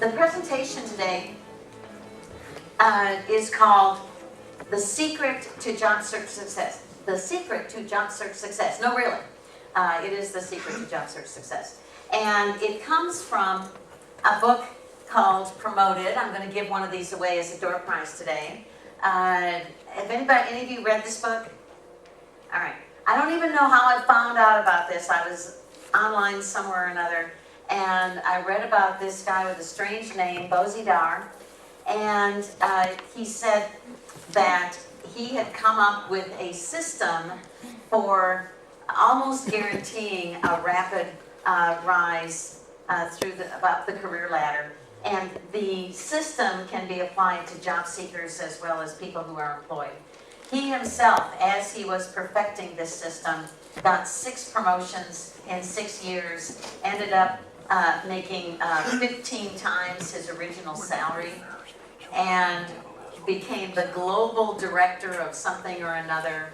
The presentation today is called The Secret to Job Search Success. The Secret to Job Search Success. No, really. It is The Secret to Job Search Success. And it comes from a book called Promoted. I'm going to give one of these away as a door prize today. Have any of you read this book? All right. I don't even know how I found out about this. I was online somewhere or another, and I read about this guy with a strange name, Bozidar, and he said that he had come up with a system for almost guaranteeing a rapid rise up the career ladder. And the system can be applied to job seekers as well as people who are employed. He himself, as he was perfecting this system, got 6 promotions in 6 years, ended up making 15 times his original salary, and became the global director of something or another.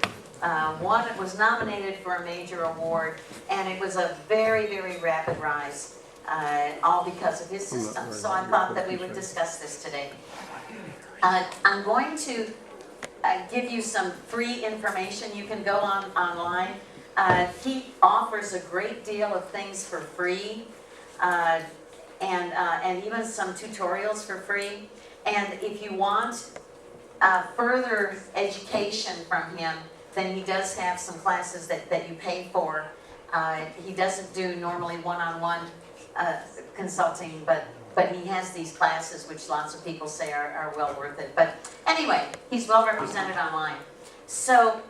One was nominated for a major award, and it was a very, very rapid rise, all because of his system. So I thought that we would discuss this today. I'm going to give you some free information. You can go online. He offers a great deal of things for free, and even some tutorials for free. And if you want further education from him, then he does have some classes that you pay for. He doesn't do normally one-on-one consulting, but he has these classes which lots of people say are well worth it. But anyway, he's well represented online. So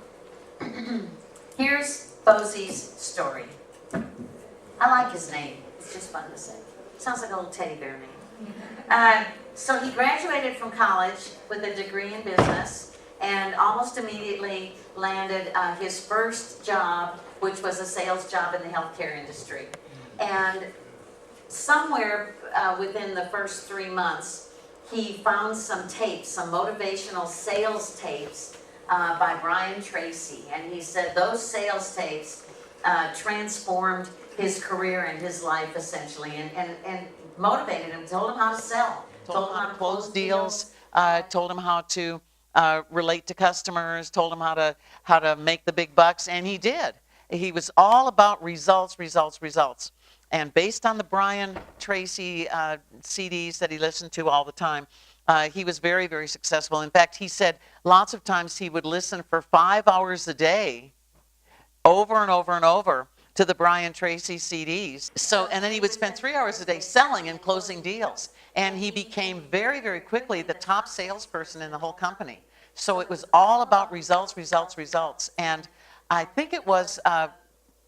here's Bozy's story. I like his name. It's just fun to say. Sounds like a little teddy bear name. So he graduated from college with a degree in business and almost immediately landed his first job, which was a sales job in the healthcare industry. And somewhere within the first 3 months, he found some tapes, some motivational sales tapes by Brian Tracy. And he said those sales tapes transformed his career and his life essentially, and motivated him, told him how to sell, told him how to close deals, told him how to relate to customers, told him how to make the big bucks, and he did. He was all about results, results, results. And based on the Brian Tracy CDs that he listened to all the time, he was very, very successful. In fact, he said lots of times he would listen for 5 hours a day, over and over and over, to the Brian Tracy CDs. And then he would spend 3 hours a day selling and closing deals. And he became very, very quickly the top salesperson in the whole company. So it was all about results, results, results. And I think it was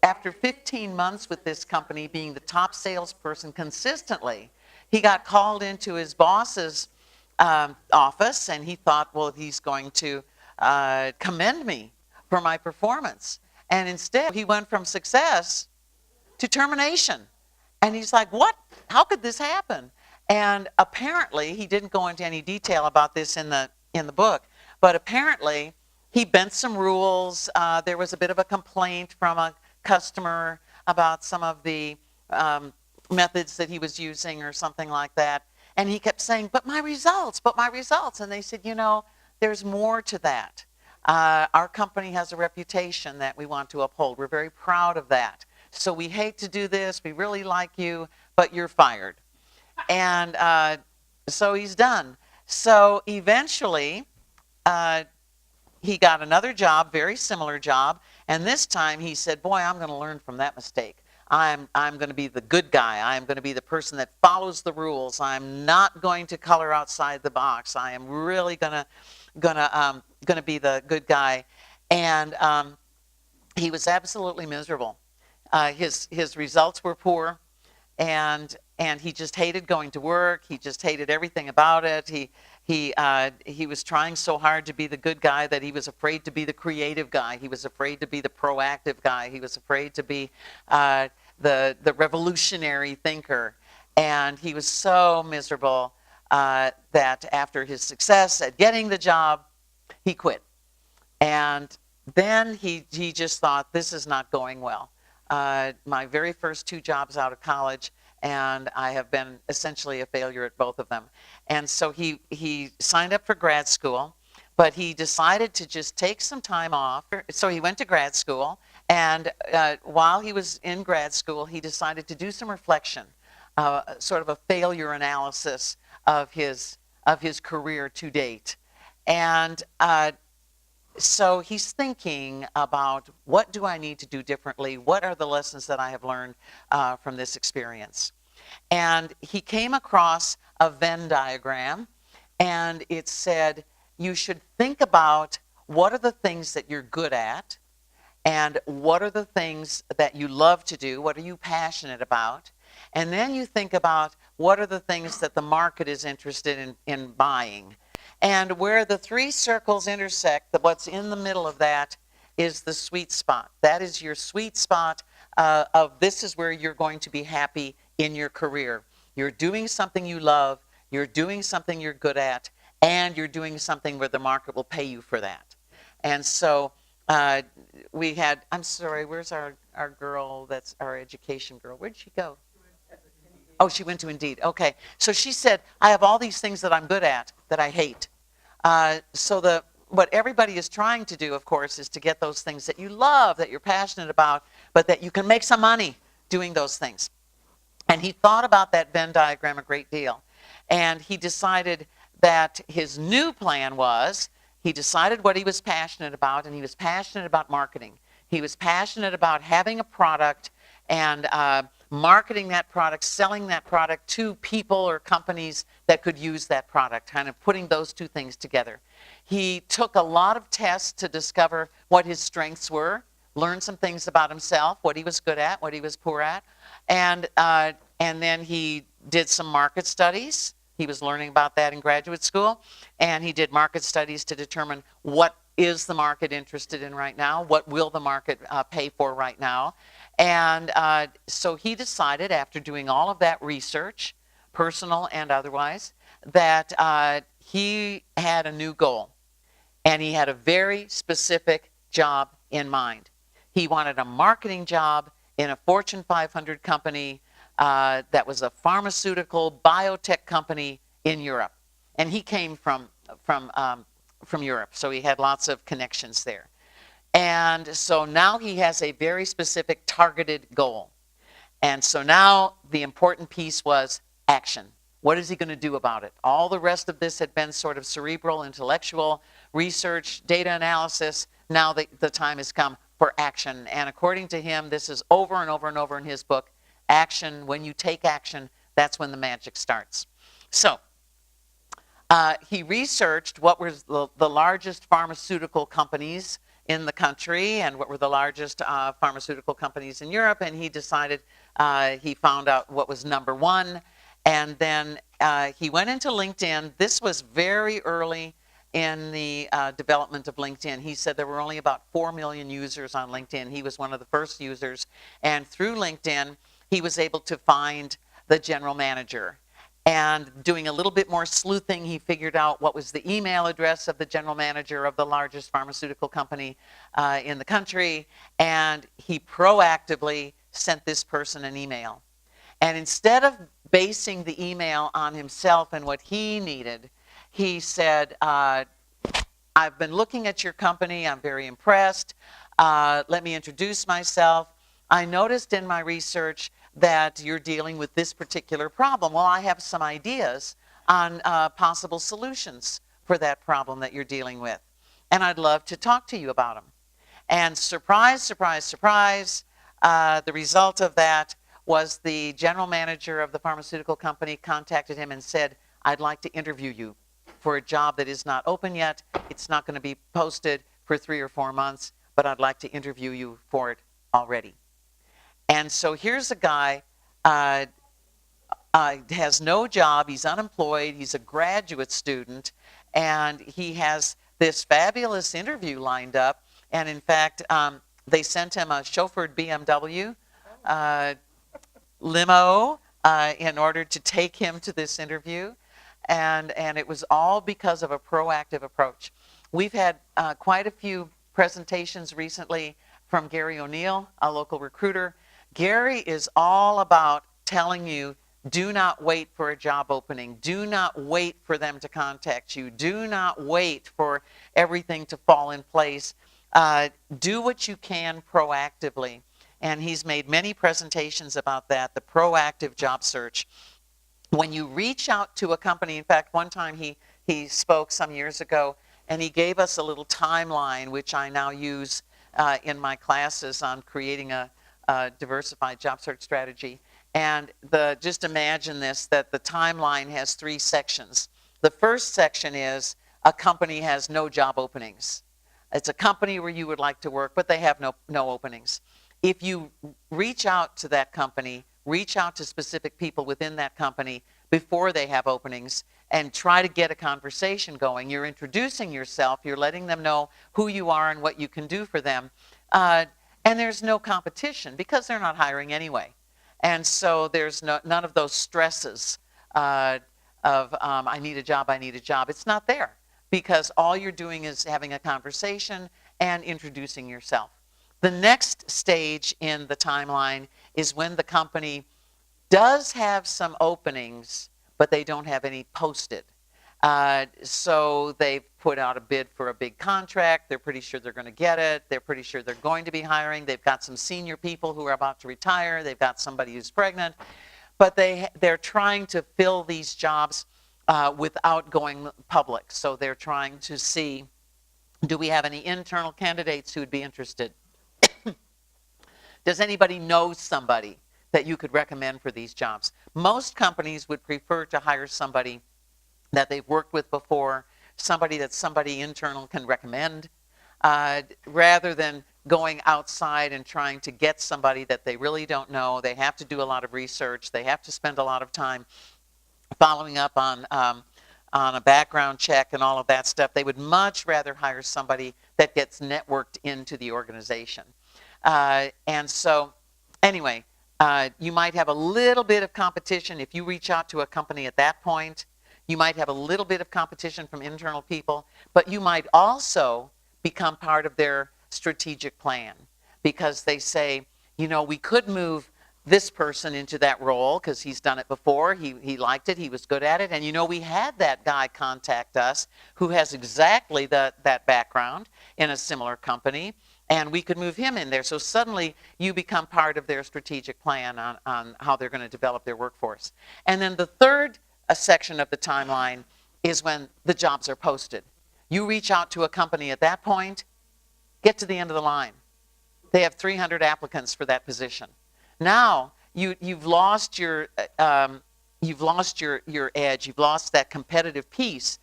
after 15 months with this company being the top salesperson consistently, he got called into his boss's office, and he thought, well, he's going to commend me for my performance. And instead, he went from success to termination. And he's like, what? How could this happen? And apparently, he didn't go into any detail about this in the book, but apparently, he bent some rules. There was a bit of a complaint from a customer about some of the methods that he was using or something like that. And he kept saying, but my results, but my results. And they said, you know, there's more to that. Our company has a reputation that we want to uphold. We're very proud of that. So we hate to do this. We really like you, but you're fired. And so he's done. So eventually, he got another job, very similar job. And this time he said, boy, I'm going to learn from that mistake. I'm going to be the good guy. I'm going to be the person that follows the rules. I'm not going to color outside the box. I am really going to be the good guy. And he was absolutely miserable. His results were poor, and he just hated going to work. He just hated everything about it. He was trying so hard to be the good guy that he was afraid to be the creative guy. He was afraid to be the proactive guy. He was afraid to be the revolutionary thinker. And he was so miserable that after his success at getting the job, he quit. And then he just thought, this is not going well. My very first 2 jobs out of college, and I have been essentially a failure at both of them. And so he signed up for grad school, but he decided to just take some time off. So he went to grad school, and while he was in grad school, he decided to do some reflection, sort of a failure analysis of his career to date. And so he's thinking about, what do I need to do differently? What are the lessons that I have learned from this experience? And he came across a Venn diagram, and it said, you should think about what are the things that you're good at, and what are the things that you love to do, what are you passionate about, and then you think about what are the things that the market is interested in buying. And where the three circles intersect, what's in the middle of that is the sweet spot. That is your sweet spot of this is where you're going to be happy in your career. You're doing something you love, you're doing something you're good at, and you're doing something where the market will pay you for that. And so we had, I'm sorry, where's our girl that's our education girl? Where'd she go? Oh, she went to Indeed. Okay. So she said, I have all these things that I'm good at that I hate. So what everybody is trying to do, of course, is to get those things that you love, that you're passionate about, but that you can make some money doing those things. And he thought about that Venn diagram a great deal. And he decided that his new plan was, he decided what he was passionate about, and he was passionate about marketing. He was passionate about having a product and marketing that product, selling that product to people or companies that could use that product, kind of putting those two things together. He took a lot of tests to discover what his strengths were, learned some things about himself, what he was good at, what he was poor at, and then he did some market studies. He was learning about that in graduate school, and he did market studies to determine what is the market interested in right now, what will the market pay for right now. And so he decided, after doing all of that research, personal and otherwise, that he had a new goal. And he had a very specific job in mind. He wanted a marketing job in a Fortune 500 company that was a pharmaceutical biotech company in Europe. And he came from Europe, so he had lots of connections there. And so now he has a very specific targeted goal. And so now the important piece was action. What is he going to do about it? All the rest of this had been sort of cerebral, intellectual research, data analysis. Now the time has come for action. And according to him, this is over and over and over in his book, action. When you take action, that's when the magic starts. So he researched what was the largest pharmaceutical companies in the country and what were the largest pharmaceutical companies in Europe, and he decided, he found out what was number one, and then he went into LinkedIn. This was very early in the development of LinkedIn. He said there were only about 4 million users on LinkedIn. He was one of the first users, and through LinkedIn, he was able to find the general manager. And doing a little bit more sleuthing, he figured out what was the email address of the general manager of the largest pharmaceutical company in the country, and he proactively sent this person an email. And instead of basing the email on himself and what he needed, he said, I've been looking at your company, I'm very impressed, let me introduce myself. I noticed in my research that you're dealing with this particular problem. Well, I have some ideas on possible solutions for that problem that you're dealing with, and I'd love to talk to you about them. And surprise, surprise, surprise, the result of that was the general manager of the pharmaceutical company contacted him and said, I'd like to interview you for a job that is not open yet. It's not going to be posted for 3 or 4 months, but I'd like to interview you for it already. And so here's a guy, has no job, he's unemployed, he's a graduate student, and he has this fabulous interview lined up. And in fact, they sent him a chauffeured BMW limo in order to take him to this interview. And it was all because of a proactive approach. We've had quite a few presentations recently from Gary O'Neill, a local recruiter. Gary is all about telling you, do not wait for a job opening. Do not wait for them to contact you. Do not wait for everything to fall in place. Do what you can proactively. And he's made many presentations about that, the proactive job search. When you reach out to a company, in fact, one time he spoke some years ago, and he gave us a little timeline, which I now use in my classes on creating a diversified job search strategy. And just imagine this, that the timeline has 3 sections. The first section is a company has no job openings. It's a company where you would like to work, but they have no openings. If you reach out to that company, reach out to specific people within that company before they have openings and try to get a conversation going. You're introducing yourself, you're letting them know who you are and what you can do for them. And there's no competition because they're not hiring anyway. And so there's none of those stresses of I need a job, I need a job. It's not there because all you're doing is having a conversation and introducing yourself. The next stage in the timeline is when the company does have some openings, but they don't have any posted. So they've put out a bid for a big contract. They're pretty sure they're going to get it. They're pretty sure they're going to be hiring. They've got some senior people who are about to retire. They've got somebody who's pregnant. But they're trying to fill these jobs without going public. So they're trying to see, do we have any internal candidates who would be interested? Does anybody know somebody that you could recommend for these jobs? Most companies would prefer to hire somebody that they've worked with before, somebody that somebody internal can recommend, rather than going outside and trying to get somebody that they really don't know. They have to do a lot of research. They have to spend a lot of time following up on a background check and all of that stuff. They would much rather hire somebody that gets networked into the organization. And so, anyway, you might have a little bit of competition if you reach out to a company at that point. You might have a little bit of competition from internal people, but you might also become part of their strategic plan because they say, you know, we could move this person into that role because he's done it before. He liked it. He was good at it. And, you know, we had that guy contact us who has exactly that background in a similar company, and we could move him in there. So suddenly you become part of their strategic plan on how they're going to develop their workforce. And then the third section of the timeline is when the jobs are posted. You reach out to a company at that point, get to the end of the line. They have 300 applicants for that position. Now you've lost your edge. You've lost that competitive piece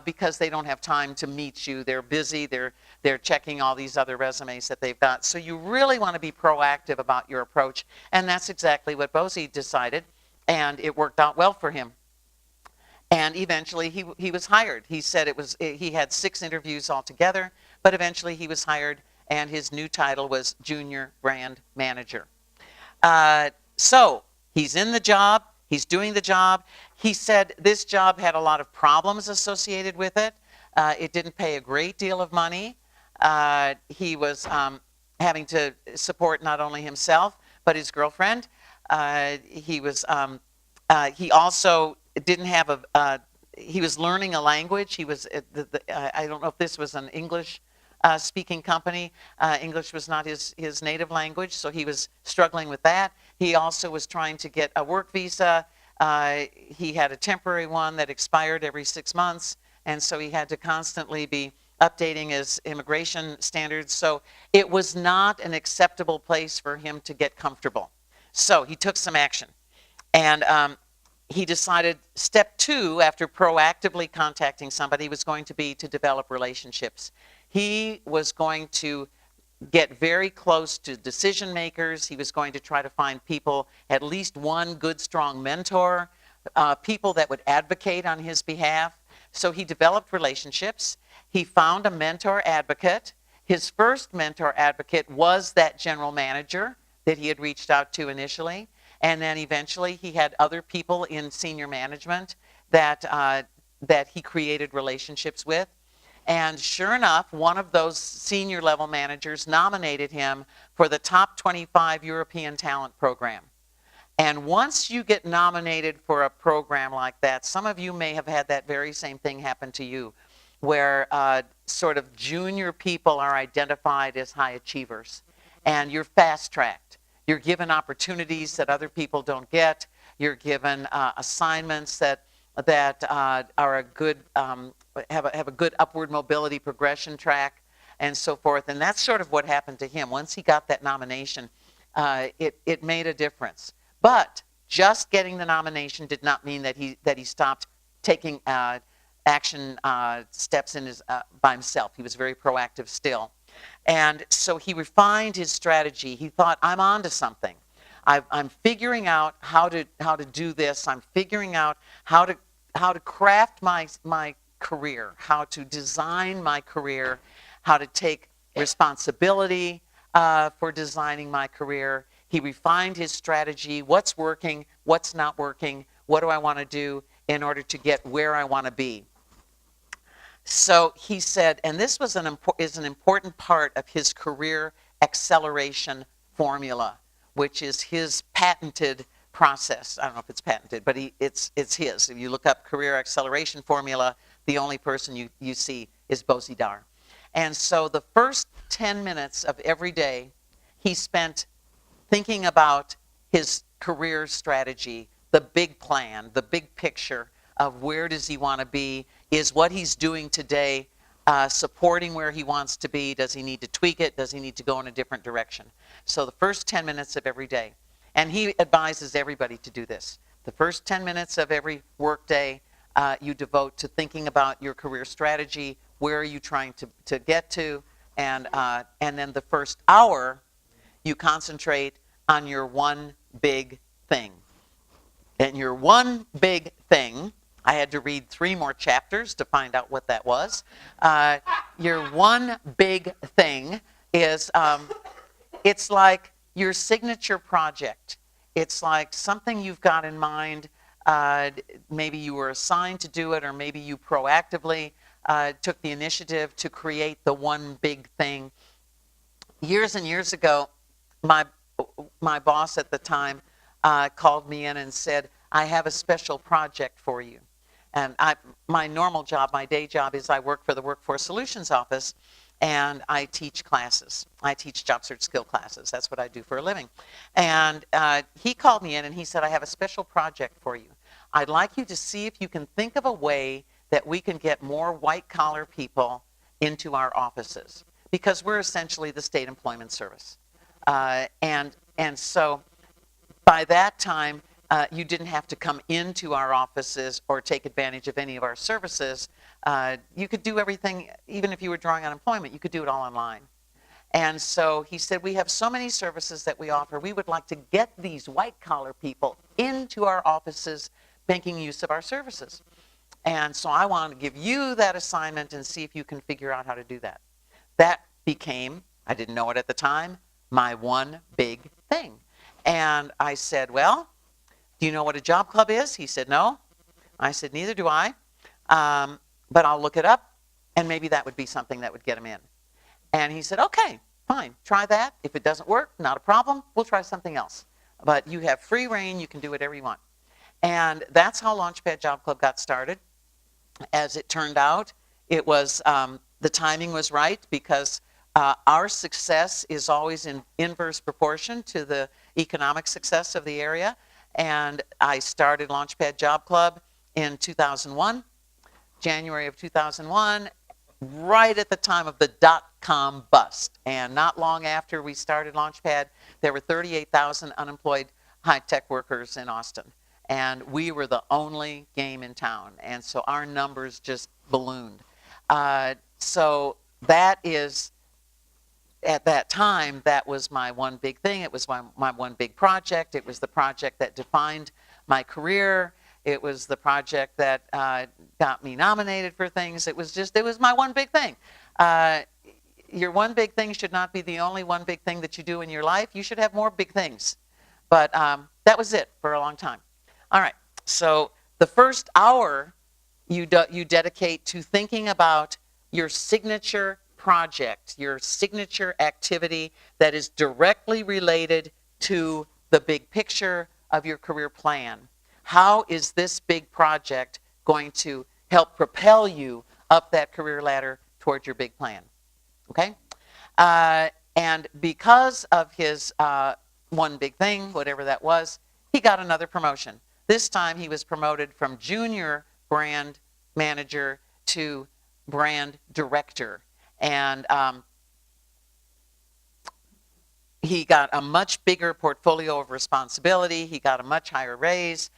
because they don't have time to meet you. They're busy. They're checking all these other resumes that they've got. So you really want to be proactive about your approach, and that's exactly what Bosie decided, and it worked out well for him. And eventually he was hired. He said he had 6 interviews altogether, but eventually he was hired, and his new title was Junior Brand Manager. So he's in the job. He's doing the job. He said this job had a lot of problems associated with it. It didn't pay a great deal of money. He was having to support not only himself, but his girlfriend. He also didn't have he was learning a language. He was, I don't know if this was an English speaking company. English was not his native language, so he was struggling with that. He also was trying to get a work visa. He had a temporary one that expired every 6 months, and so he had to constantly be updating his immigration standards. So it was not an acceptable place for him to get comfortable. So he took some action, and he decided step 2, after proactively contacting somebody, was going to be to develop relationships. He was going to get very close to decision makers. He was going to try to find people, at least one good, strong mentor, people that would advocate on his behalf. So he developed relationships. He found a mentor advocate. His first mentor advocate was that general manager that he had reached out to initially. And then eventually he had other people in senior management that he created relationships with. And sure enough, one of those senior level managers nominated him for the top 25 European talent program. And once you get nominated for a program like that, some of you may have had that very same thing happen to you, where sort of junior people are identified as high achievers, and you're fast-tracked. You're given opportunities that other people don't get. You're given assignments that are a good have a good upward mobility progression track, and so forth. And that's sort of what happened to him. Once he got that nomination, it made a difference. But just getting the nomination did not mean that he stopped taking action steps in by himself. He was very proactive still. And so he refined his strategy. He thought, I'm on to something. I'm figuring out how to do this. I'm figuring out how to craft my career, how to design my career, how to take responsibility for designing my career. He refined his strategy. What's working? What's not working? What do I want to do in order to get where I want to be? So he said, and this was is an important part of his career acceleration formula, which is his patented process. I don't know if it's patented, but it's his. If you look up career acceleration formula, the only person you see is Bozidar. And so the first 10 minutes of every day, he spent thinking about his career strategy, the big plan, the big picture of where does he want to be. Is what he's doing today supporting where he wants to be? Does he need to tweak it? Does he need to go in a different direction? So the first 10 minutes of every day, and he advises everybody to do this. The first 10 minutes of every work day you devote to thinking about your career strategy, where are you trying to get to, and then the first hour you concentrate on your one big thing. And your one big thing, I had to read 3 more chapters to find out what that was. Your one big thing is, it's like your signature project. It's like something you've got in mind. Maybe you were assigned to do it, or maybe you proactively took the initiative to create the one big thing. Years and years ago, my boss at the time called me in and said, I have a special project for you. And my normal job, my day job, is I work for the Workforce Solutions Office, and I teach classes. I teach job search skill classes. That's what I do for a living. And he called me in and he said, I have a special project for you. I'd like you to see if you can think of a way that we can get more white-collar people into our offices, because we're essentially the state employment service. And so by that time, you didn't have to come into our offices or take advantage of any of our services. You could do everything, even if you were drawing unemployment, you could do it all online. And so he said, we have so many services that we offer. We would like to get these white-collar people into our offices making use of our services. And so I want to give you that assignment and see if you can figure out how to do that. That became, I didn't know it at the time, my one big thing. And I said, well, do you know what a job club is? He said, no. I said, neither do I. But I'll look it up, and maybe that would be something that would get him in. And he said, okay, fine, try that. If it doesn't work, not a problem. We'll try something else. But you have free reign. You can do whatever you want. And that's how Launchpad Job Club got started. As it turned out, it was the timing was right, because our success is always in inverse proportion to the economic success of the area. And I started Launchpad Job Club in 2001, January of 2001, right at the time of the dot-com bust. And not long after we started Launchpad, there were 38,000 unemployed high-tech workers in Austin. And we were the only game in town. And so our numbers just ballooned. So that is, at that time, that was my one big thing. It was my one big project. It was the project that defined my career. It was the project that got me nominated for things. It was my one big thing. Your one big thing should not be the only one big thing that you do in your life. You should have more big things. But that was it for a long time. All right, so the first hour you dedicate to thinking about your signature project, your signature activity that is directly related to the big picture of your career plan. How is this big project going to help propel you up that career ladder towards your big plan? Okay? And because of his one big thing, whatever that was, he got another promotion. This time he was promoted from junior brand manager to brand director. And he got a much bigger portfolio of responsibility. He got a much higher raise,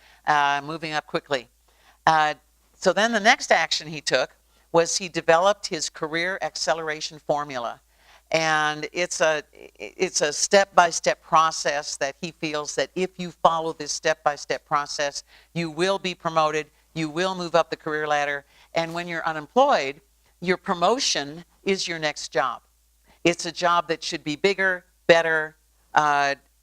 moving up quickly. So then the next action he took was he developed his career acceleration formula. And it's a step-by-step process that he feels that if you follow this step-by-step process, you will be promoted, you will move up the career ladder, and when you're unemployed, your promotion is your next job. It's a job that should be bigger, better,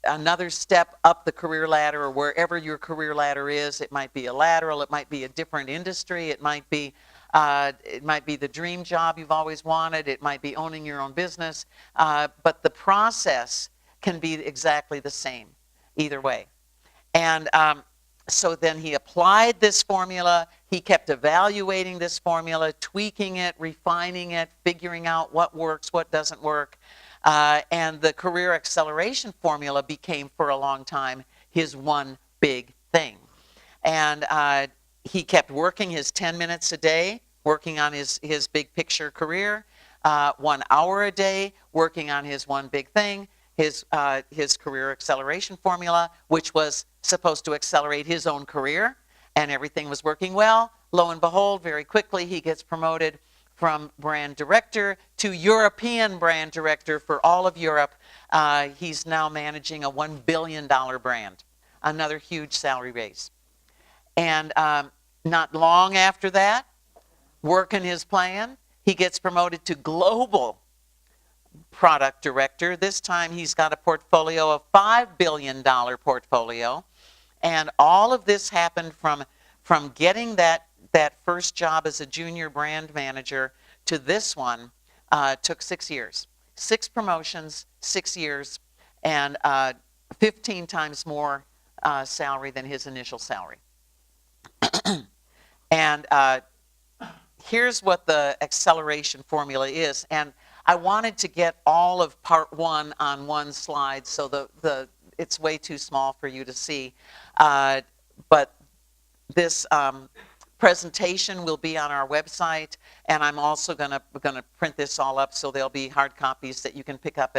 another step up the career ladder or wherever your career ladder is. It might be a lateral, it might be a different industry, it might be the dream job you've always wanted. It might be owning your own business. But the process can be exactly the same either way. And so then he applied this formula. He kept evaluating this formula, tweaking it, refining it, figuring out what works, what doesn't work. And the career acceleration formula became, for a long time, his one big thing. And he kept working his 10 minutes a day, working on his big picture career, 1 hour a day, working on his one big thing, his career acceleration formula, which was supposed to accelerate his own career, and everything was working well. Lo and behold, very quickly he gets promoted from brand director to European brand director for all of Europe. He's now managing a $1 billion brand, another huge salary raise. And not long after that, working his plan, he gets promoted to global product director. This time he's got a portfolio of $5 billion portfolio. And all of this happened from getting that first job as a junior brand manager to this one took 6 years. 6 promotions, 6 years, and 15 times more salary than his initial salary. And here's what the acceleration formula is. And I wanted to get all of part 1 on one slide, so it's way too small for you to see. But this presentation will be on our website, and I'm also gonna print this all up, so there'll be hard copies that you can pick up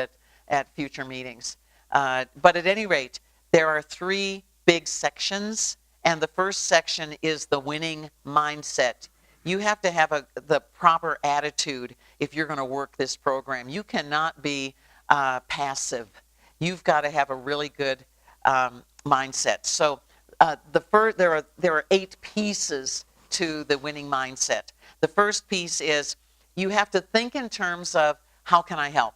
at future meetings. But at any rate, there are 3 big sections, and the first section is the winning mindset. You have to have the proper attitude if you're going to work this program. You cannot be passive. You've got to have a really good mindset. So there are 8 pieces to the winning mindset. The first piece is you have to think in terms of how can I help?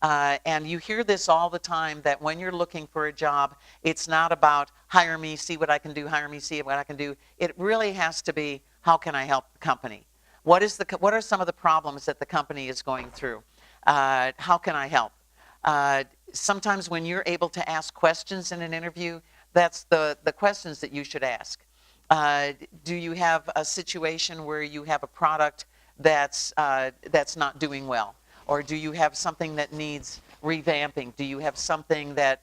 And you hear this all the time, that when you're looking for a job, it's not about hire me, see what I can do, hire me, see what I can do. It really has to be, how can I help the company? What are some of the problems that the company is going through? How can I help? Sometimes when you're able to ask questions in an interview, that's the questions that you should ask. Do you have a situation where you have a product that's not doing well? Or do you have something that needs revamping? Do you have something that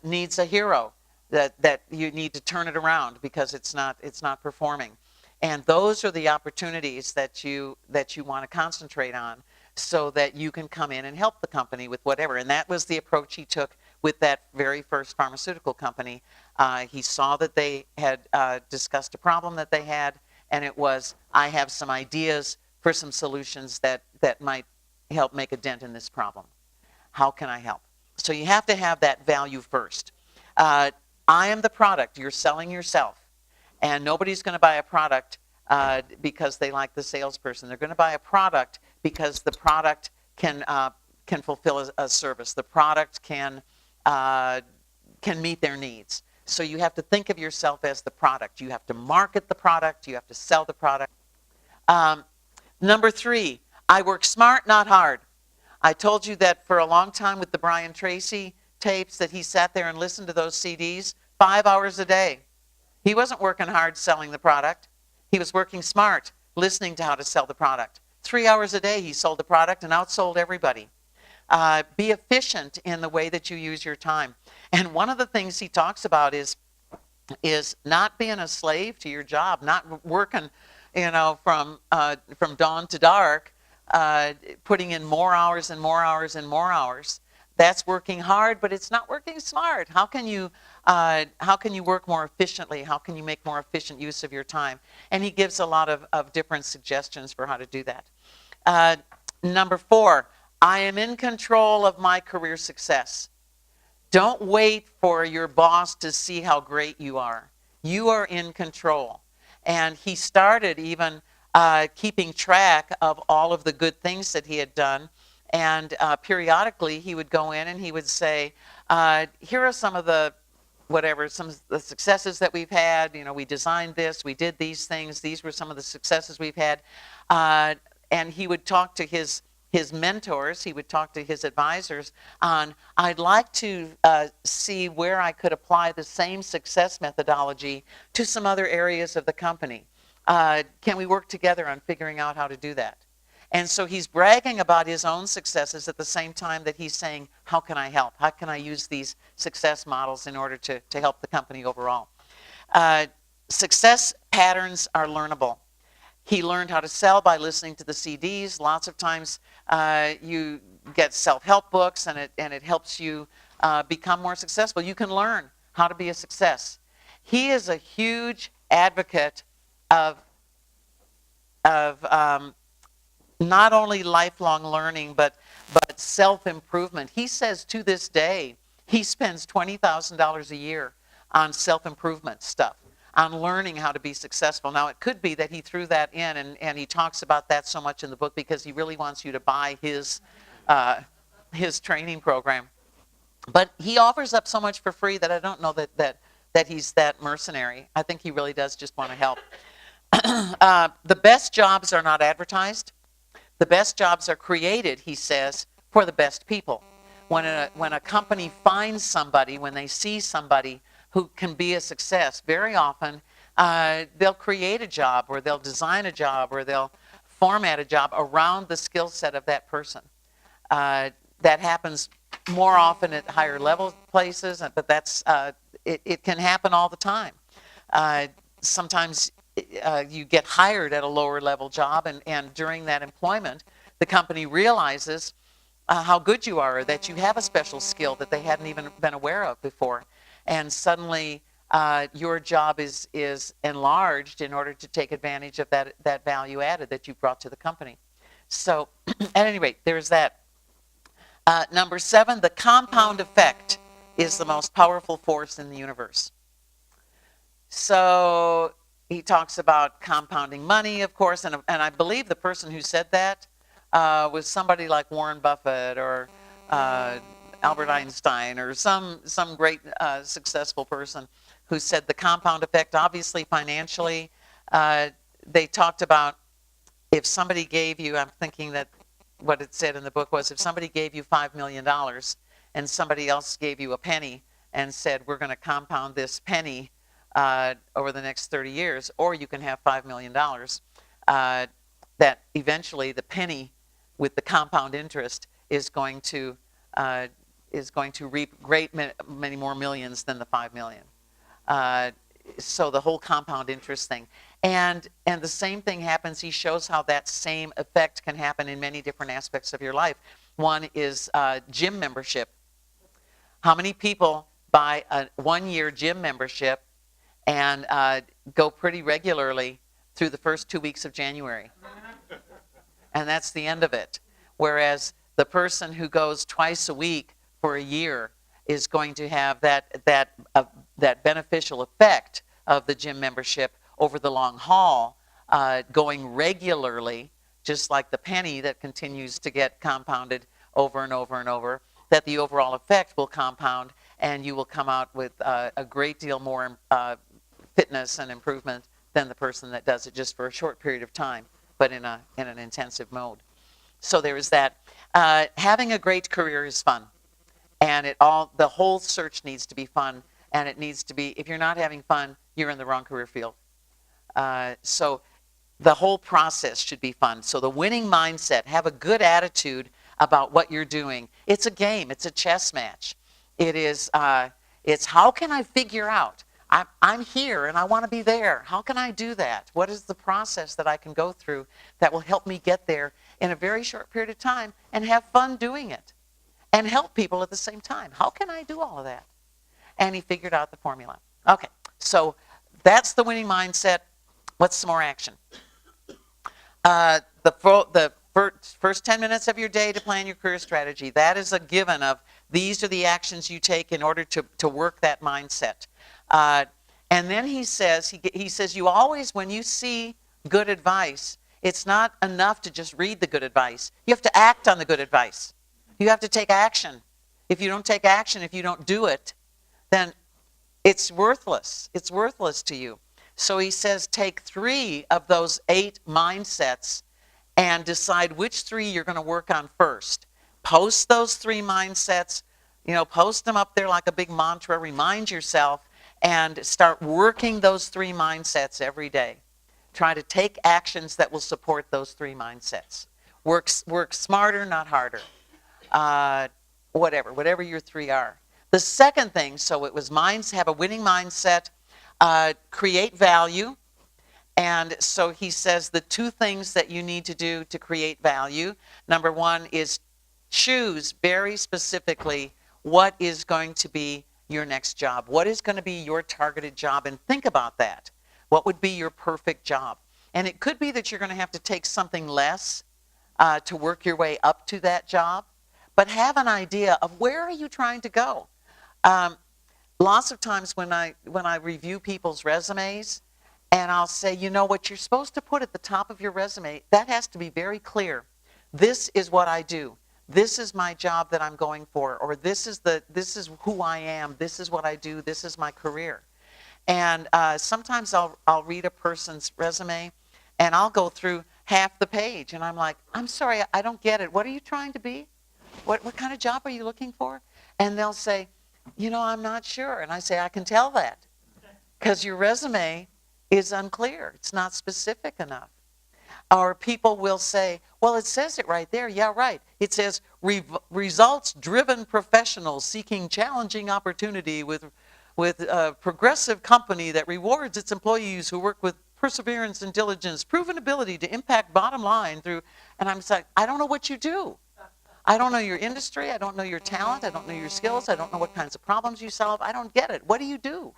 needs a hero, that you need to turn it around because it's not performing? And those are the opportunities that you want to concentrate on, so that you can come in and help the company with whatever. And that was the approach he took with that very first pharmaceutical company. He saw that they had discussed a problem that they had, and it was, I have some ideas for some solutions that might help make a dent in this problem. How can I help? So you have to have that value first. I am the product. You're selling yourself. And nobody's going to buy a product because they like the salesperson. They're going to buy a product because the product can fulfill a service. The product can meet their needs. So you have to think of yourself as the product. You have to market the product. You have to sell the product. Number 3, I work smart, not hard. I told you that for a long time with the Brian Tracy tapes that he sat there and listened to those CDs 5 hours a day. He wasn't working hard selling the product. He was working smart, listening to how to sell the product. 3 hours a day he sold the product and outsold everybody. Be efficient in the way that you use your time. And one of the things he talks about is not being a slave to your job, not working, from dawn to dark, putting in more hours and more hours and more hours. That's working hard, but it's not working smart. How can you work more efficiently? How can you make more efficient use of your time? And he gives a lot of different suggestions for how to do that. Number 4, I am in control of my career success. Don't wait for your boss to see how great you are. You are in control. And he started even keeping track of all of the good things that he had done. And periodically he would go in and he would say, here are some of the some of the successes that we've had. We designed this, we did these things, these were some of the successes we've had. And he would talk to his mentors, he would talk to his advisors on, I'd like to see where I could apply the same success methodology to some other areas of the company. Can we work together on figuring out how to do that? And so he's bragging about his own successes at the same time that he's saying, how can I help? How can I use these success models in order to help the company overall? Success patterns are learnable. He learned how to sell by listening to the CDs. Lots of times you get self-help books and it helps you become more successful. You can learn how to be a success. He is a huge advocate of not only lifelong learning, but self-improvement. He says to this day, he spends $20,000 a year on self-improvement stuff, on learning how to be successful. Now, it could be that he threw that in, and he talks about that so much in the book because he really wants you to buy his training program. But he offers up so much for free that I don't know that he's that mercenary. I think he really does just want to help. The best jobs are not advertised. The best jobs are created, he says, for the best people. When a company finds somebody, when they see somebody who can be a success, very often they'll create a job, or they'll design a job, or they'll format a job around the skill set of that person. That happens more often at higher level places, but it can happen all the time. Sometimes you get hired at a lower level job, and during that employment, the company realizes how good you are, or that you have a special skill that they hadn't even been aware of before. And suddenly your job is enlarged in order to take advantage of that value added that you brought to the company. So at any rate, there's that. Number 7, the compound effect is the most powerful force in the universe. So he talks about compounding money, of course, and I believe the person who said that was somebody like Warren Buffett or Albert Einstein, or some great successful person who said the compound effect. Obviously, financially, they talked about if somebody gave you, I'm thinking that what it said in the book was, if somebody gave you $5 million and somebody else gave you a penny and said, we're going to compound this penny over the next 30 years, or you can have $5 million, that eventually the penny with the compound interest is going to reap many more millions than the 5 million. So the whole compound interest thing. And the same thing happens. He shows how that same effect can happen in many different aspects of your life. One is gym membership. How many people buy a 1-year gym membership and go pretty regularly through the first 2 weeks of January? And that's the end of it. Whereas the person who goes twice a week for a year is going to have that beneficial effect of the gym membership over the long haul, going regularly, just like the penny that continues to get compounded over and over and over, that the overall effect will compound, and you will come out with a great deal more fitness and improvement than the person that does it just for a short period of time, but in an intensive mode. So there is that. Having a great career is fun. And the whole search needs to be fun, and it needs to be, if you're not having fun, you're in the wrong career field. So the whole process should be fun. So the winning mindset, have a good attitude about what you're doing. It's a game. It's a chess match. It's how can I figure out? I'm here and I want to be there. How can I do that? What is the process that I can go through that will help me get there in a very short period of time and have fun doing it and help people at the same time? How can I do all of that? And he figured out the formula. Okay, so that's the winning mindset. What's some more action? The first 10 minutes of your day to plan your career strategy. That is a given of these are the actions you take in order to work that mindset. And then he says you always, when you see good advice, it's not enough to just read the good advice. You have to act on the good advice. You have to take action. If you don't take action, if you don't do it, then it's worthless. It's worthless to you. So he says take 3 of those 8 mindsets and decide which 3 you're going to work on first. Post those 3 mindsets, post them up there like a big mantra, remind yourself, and start working those 3 mindsets every day. Try to take actions that will support those 3 mindsets. Work smarter, not harder. Whatever your 3 are. The second thing, so it was have a winning mindset, create value. And so he says the 2 things that you need to do to create value. Number 1 is choose very specifically what is going to be your next job. What is going to be your targeted job? And think about that. What would be your perfect job? And it could be that you're going to have to take something less to work your way up to that job. But have an idea of where are you trying to go? Lots of times when I review people's resumes, and I'll say, what you're supposed to put at the top of your resume, that has to be very clear. This is what I do. This is my job that I'm going for, or this is who I am. This is what I do. This is my career. And sometimes I'll read a person's resume, and I'll go through half the page, and I'm like, I'm sorry, I don't get it. What are you trying to be? What kind of job are you looking for? And they'll say, I'm not sure. And I say, I can tell that because your resume is unclear. It's not specific enough. Or people will say, well, it says it right there. Yeah, right. It says results-driven professionals seeking challenging opportunity with a progressive company that rewards its employees who work with perseverance and diligence, proven ability to impact bottom line through, and I'm like, I don't know what you do. I don't know your industry. I don't know your talent. I don't know your skills. I don't know what kinds of problems you solve. I don't get it. What do you do?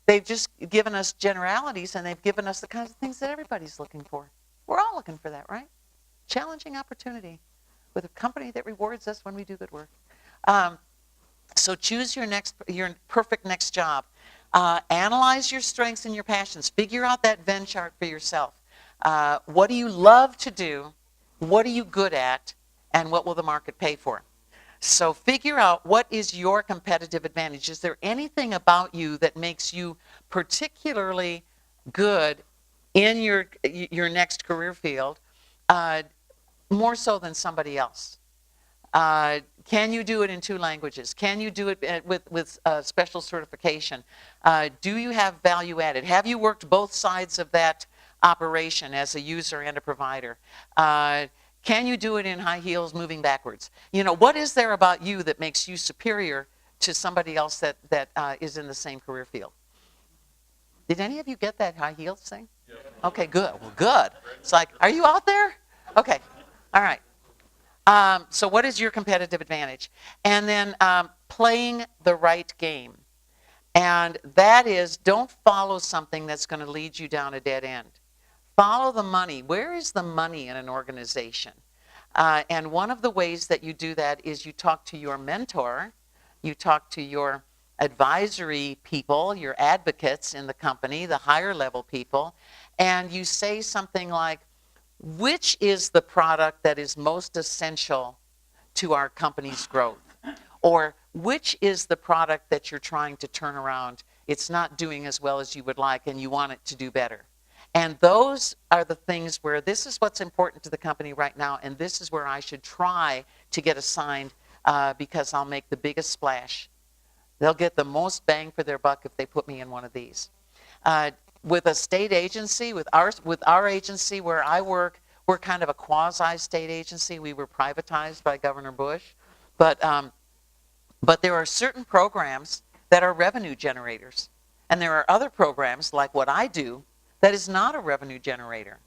They've just given us generalities, and they've given us the kinds of things that everybody's looking for. We're all looking for that, right? Challenging opportunity with a company that rewards us when we do good work. So choose your perfect next job. Analyze your strengths and your passions. Figure out that Venn chart for yourself. What do you love to do? What are you good at? And what will the market pay for? So figure out what is your competitive advantage. Is there anything about you that makes you particularly good in your next career field, more so than somebody else? Can you do it in 2 languages? Can you do it with special certification? Do you have value added? Have you worked both sides of that operation as a user and a provider? Can you do it in high heels moving backwards? What is there about you that makes you superior to somebody else that is in the same career field? Did any of you get that high heels thing? Yeah. Okay, good. Well, good. It's like, are you out there? Okay. All right. So what is your competitive advantage? And then playing the right game. And that is, don't follow something that's going to lead you down a dead end. Follow the money. Where is the money in an organization? And one of the ways that you do that is you talk to your mentor, you talk to your advisory people, your advocates in the company, the higher level people, and you say something like, which is the product that is most essential to our company's growth? Or which is the product that you're trying to turn around? It's not doing as well as you would like and you want it to do better. And those are the things where this is what's important to the company right now, and this is where I should try to get assigned because I'll make the biggest splash. They'll get the most bang for their buck if they put me in one of these. With a state agency, with our agency where I work, we're kind of a quasi-state agency. We were privatized by Governor Bush. But there are certain programs that are revenue generators. And there are other programs, like what I do, that is not a revenue generator.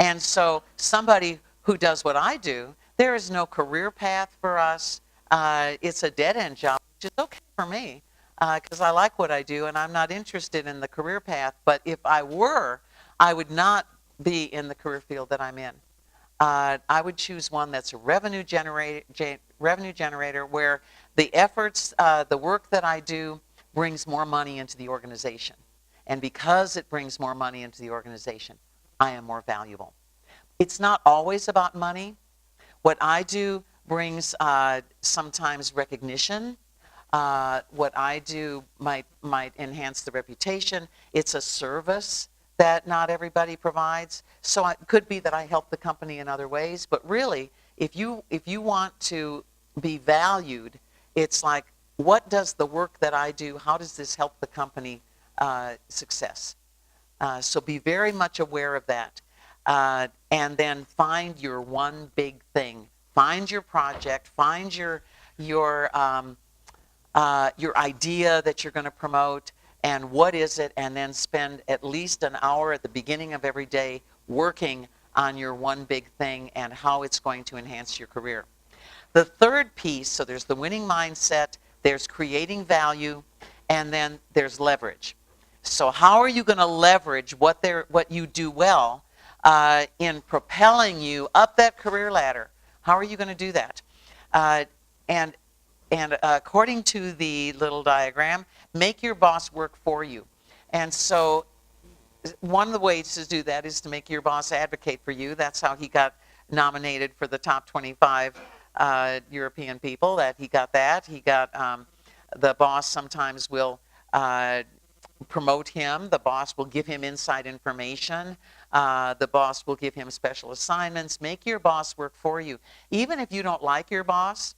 And so somebody who does what I do, there is no career path for us. It's a dead-end job, which is okay for me because I like what I do and I'm not interested in the career path. But if I were, I would not be in the career field that I'm in. I would choose one that's a revenue generator where the efforts, the work that I do brings more money into the organization. And because it brings more money into the organization, I am more valuable. It's not always about money. What I do brings sometimes recognition. What I do might enhance the reputation. It's a service that not everybody provides. So it could be that I help the company in other ways. But really, if you want to be valued, it's like, what does the work that I do, how does this help the company success? So be very much aware of that. And then find your one big thing. Find your project. Find your idea that you're going to promote, and what is it, and then spend at least an hour at the beginning of every day working on your one big thing and how it's going to enhance your career. The third piece, so there's the winning mindset, there's creating value, and then there's leverage. So how are you going to leverage what you do well in propelling you up that career ladder? How are you going to do that? And according to the little diagram, make your boss work for you. And so one of the ways to do that is to make your boss advocate for you. That's how he got nominated for the top 25 European people. That he got that. He got the boss sometimes will promote him. The boss will give him inside information. The boss will give him special assignments. Make your boss work for you. Even if you don't like your boss,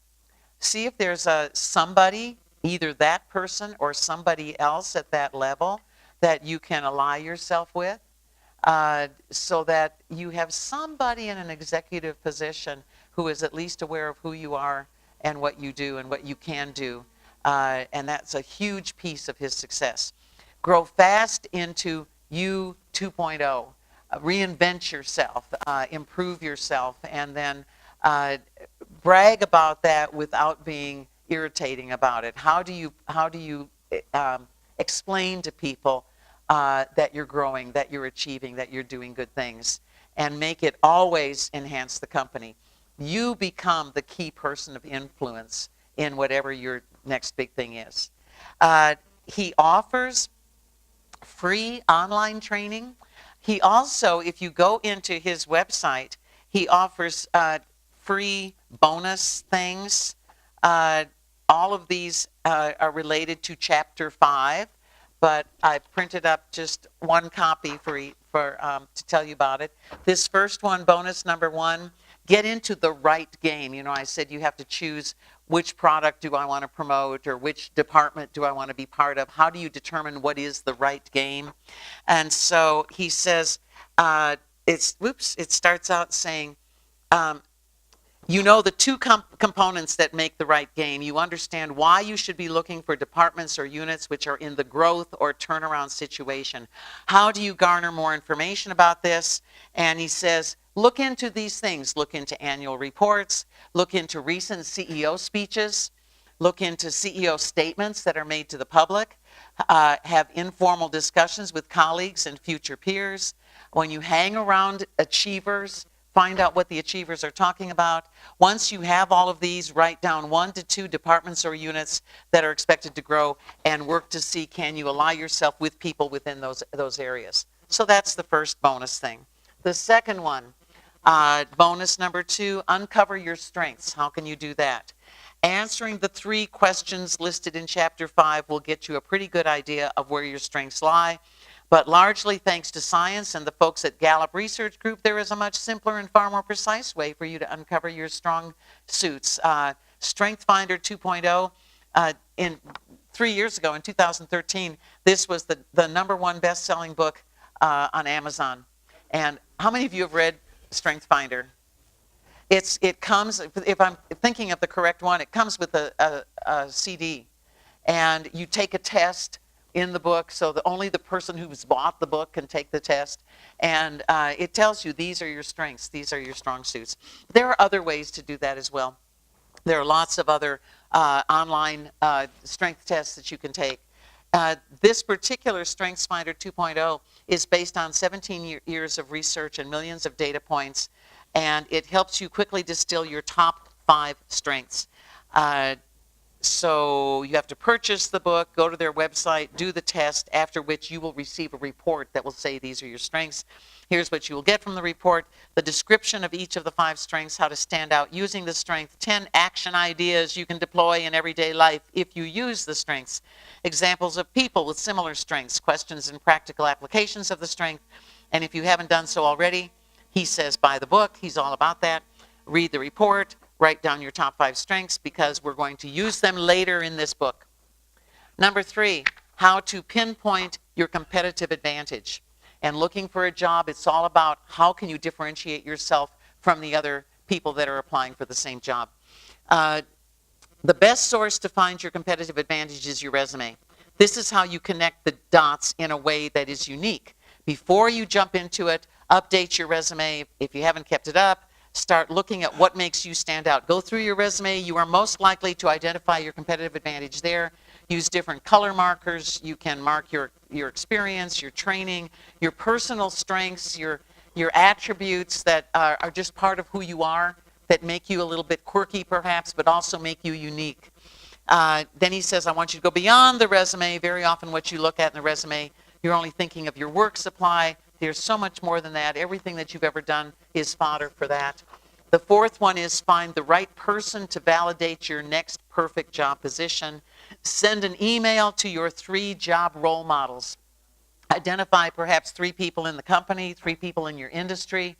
see if there's somebody, either that person or somebody else at that level that you can ally yourself with, so that you have somebody in an executive position who is at least aware of who you are and what you do and what you can do. And that's a huge piece of his success. Grow fast into you 2.0. Reinvent yourself, improve yourself, and then brag about that without being irritating about it. How do you explain to people that you're growing, that you're achieving, that you're doing good things, and make it always enhance the company? You become the key person of influence in whatever your next big thing is. He offers free online training. He also, if you go into his website, he offers free bonus things. All of these are related to Chapter 5, but I printed up just one copy to tell you about it. This first one, bonus number 1, get into the right game. You know, I said you have to choose which product do I want to promote or which department do I want to be part of. How do you determine what is the right game? And so he says, it starts out saying, you know the two components that make the right game. You understand why you should be looking for departments or units which are in the growth or turnaround situation. How do you garner more information about this? And he says, look into these things. Look into annual reports. Look into recent CEO speeches. Look into CEO statements that are made to the public. Have informal discussions with colleagues and future peers. When you hang around achievers, find out what the achievers are talking about. Once you have all of these, write down 1 to 2 departments or units that are expected to grow and work to see, can you ally yourself with people within those areas. So that's the first bonus thing. The second one, bonus number 2, uncover your strengths. How can you do that? Answering the 3 questions listed in Chapter 5 will get you a pretty good idea of where your strengths lie. But largely thanks to science and the folks at Gallup Research Group, there is a much simpler and far more precise way for you to uncover your strong suits. StrengthFinder 2.0. In 3 years ago, in 2013, this was the #1 best-selling book on Amazon. And how many of you have read StrengthFinder? It comes, if I'm thinking of the correct one, it comes with a CD. And you take a test in the book, so only the person who's bought the book can take the test. And it tells you these are your strengths, these are your strong suits. There are other ways to do that as well. There are lots of other online strength tests that you can take. This particular StrengthsFinder 2.0 is based on 17 years of research and millions of data points, and it helps you quickly distill your top 5 strengths. So you have to purchase the book, go to their website, do the test, after which you will receive a report that will say these are your strengths. Here's what you will get from the report: the description of each of the 5 strengths, how to stand out using the strength, 10 action ideas you can deploy in everyday life if you use the strengths, examples of people with similar strengths, questions and practical applications of the strength. And if you haven't done so already, he says buy the book. He's all about that. Read the report. Write down your top 5 strengths, because we're going to use them later in this book. Number 3, how to pinpoint your competitive advantage. And looking for a job, it's all about how can you differentiate yourself from the other people that are applying for the same job. The best source to find your competitive advantage is your resume. This is how you connect the dots in a way that is unique. Before you jump into it, update your resume. If you haven't kept it up, start looking at what makes you stand out. Go through your resume. You are most likely to identify your competitive advantage there. Use different color markers. You can mark your experience, your training, your personal strengths, your attributes that are just part of who you are, that make you a little bit quirky perhaps, but also make you unique. Then he says, I want you to go beyond the resume. Very often what you look at in the resume, you're only thinking of your work supply. There's so much more than that. Everything that you've ever done is fodder for that. The 4th one is find the right person to validate your next perfect job position. Send an email to your 3 job role models. Identify perhaps 3 people in the company, 3 people in your industry,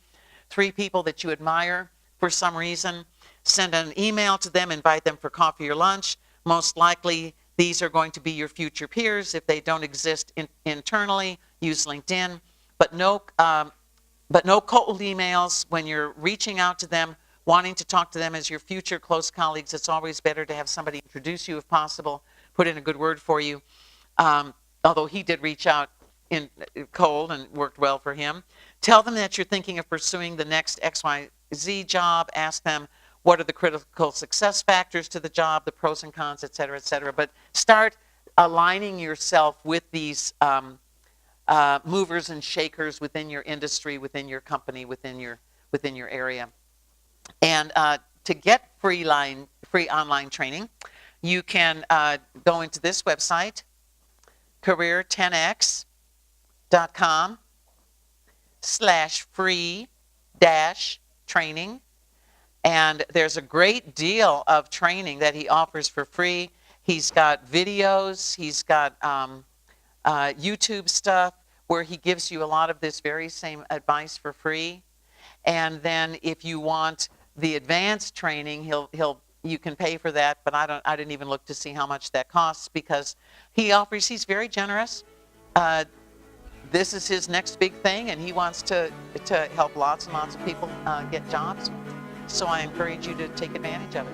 3 people that you admire for some reason. Send an email to them, invite them for coffee or lunch. Most likely, these are going to be your future peers. If they don't exist internally, use LinkedIn. But no cold emails when you're reaching out to them, wanting to talk to them as your future close colleagues. It's always better to have somebody introduce you if possible, put in a good word for you. Although he did reach out in cold and worked well for him. Tell them that you're thinking of pursuing the next XYZ job. Ask them what are the critical success factors to the job, the pros and cons, et cetera, et cetera. But start aligning yourself with these movers and shakers within your industry, within your company, within your area. And to get free online training, you can go into this website, career10x.com/free-training. And there's a great deal of training that he offers for free. He's got videos, he's got YouTube stuff where he gives you a lot of this very same advice for free. And then if you want the advanced training, you can pay for that, but I didn't even look to see how much that costs, because he's very generous. This is his next big thing, and he wants to help lots and lots of people get jobs. So I encourage you to take advantage of it.